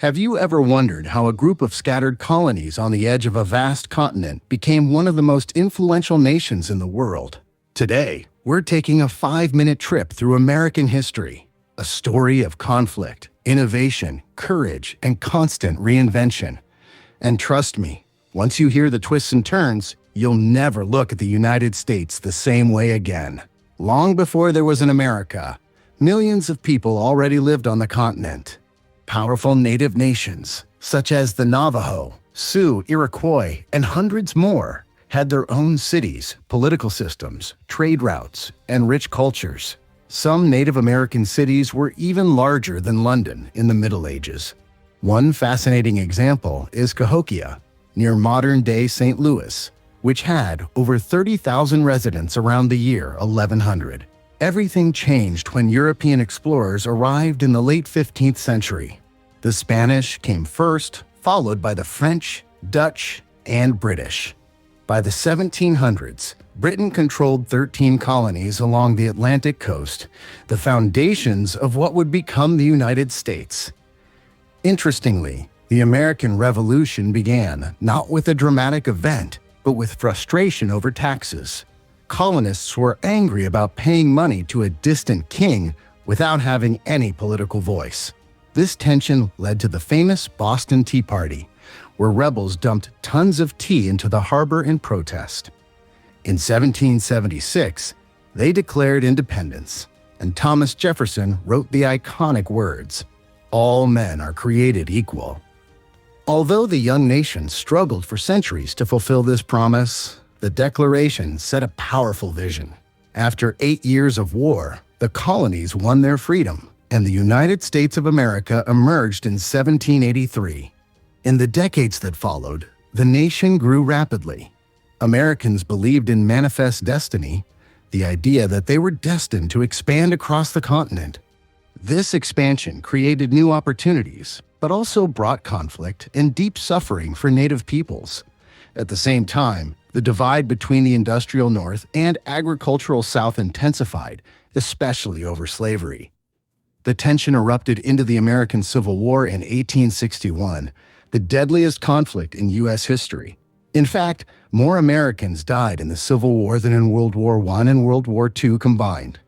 Have you ever wondered how a group of scattered colonies on the edge of a vast continent became one of the most influential nations in the world? Today, we're taking a 5-minute trip through American history, a story of conflict, innovation, courage, and constant reinvention. And trust me, once you hear the twists and turns, you'll never look at the United States the same way again. Long before there was an America, millions of people already lived on the continent. Powerful native nations, such as the Navajo, Sioux, Iroquois, and hundreds more, had their own cities, political systems, trade routes, and rich cultures. Some Native American cities were even larger than London in the Middle Ages. One fascinating example is Cahokia, near modern-day St. Louis, which had over 30,000 residents around the year 1100. Everything changed when European explorers arrived in the late 15th century. The Spanish came first, followed by the French, Dutch, and British. By the 1700s, Britain controlled 13 colonies along the Atlantic coast, the foundations of what would become the United States. Interestingly, the American Revolution began not with a dramatic event, but with frustration over taxes. Colonists were angry about paying money to a distant king without having any political voice. This tension led to the famous Boston Tea Party, where rebels dumped tons of tea into the harbor in protest. In 1776, they declared independence, and Thomas Jefferson wrote the iconic words, "All men are created equal." Although the young nation struggled for centuries to fulfill this promise, the Declaration set a powerful vision. After 8 years of war, the colonies won their freedom, and the United States of America emerged in 1783. In the decades that followed, the nation grew rapidly. Americans believed in manifest destiny, the idea that they were destined to expand across the continent. This expansion created new opportunities, but also brought conflict and deep suffering for Native peoples. At the same time, the divide between the industrial North and agricultural South intensified, especially over slavery. The tension erupted into the American Civil War in 1861, the deadliest conflict in U.S. history. In fact, more Americans died in the Civil War than in World War I and World War II combined.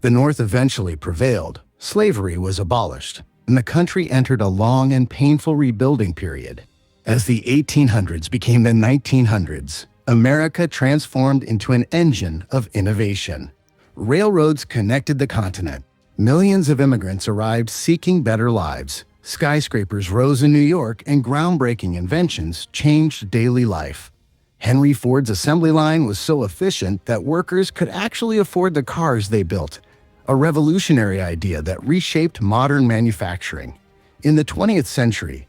The North eventually prevailed, slavery was abolished, and the country entered a long and painful rebuilding period. As the 1800s became the 1900s, America transformed into an engine of innovation. Railroads connected the continent. Millions of immigrants arrived seeking better lives. Skyscrapers rose in New York, and groundbreaking inventions changed daily life. Henry Ford's assembly line was so efficient that workers could actually afford the cars they built, a revolutionary idea that reshaped modern manufacturing. In the 20th century,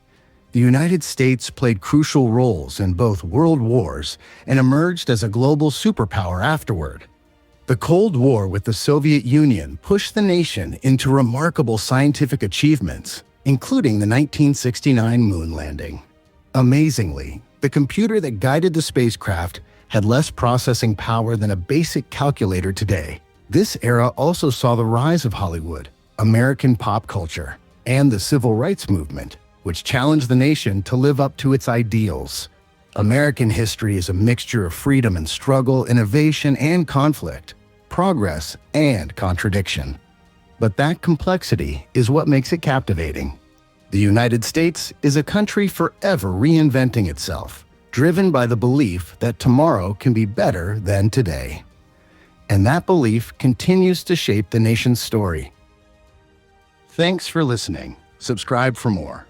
the United States played crucial roles in both world wars and emerged as a global superpower afterward. The Cold War with the Soviet Union pushed the nation into remarkable scientific achievements, including the 1969 moon landing. Amazingly, the computer that guided the spacecraft had less processing power than a basic calculator today. This era also saw the rise of Hollywood, American pop culture, and the civil rights movement, which challenged the nation to live up to its ideals. American history is a mixture of freedom and struggle, innovation and conflict, progress and contradiction. But that complexity is what makes it captivating. The United States is a country forever reinventing itself, driven by the belief that tomorrow can be better than today. And that belief continues to shape the nation's story. Thanks for listening. Subscribe for more.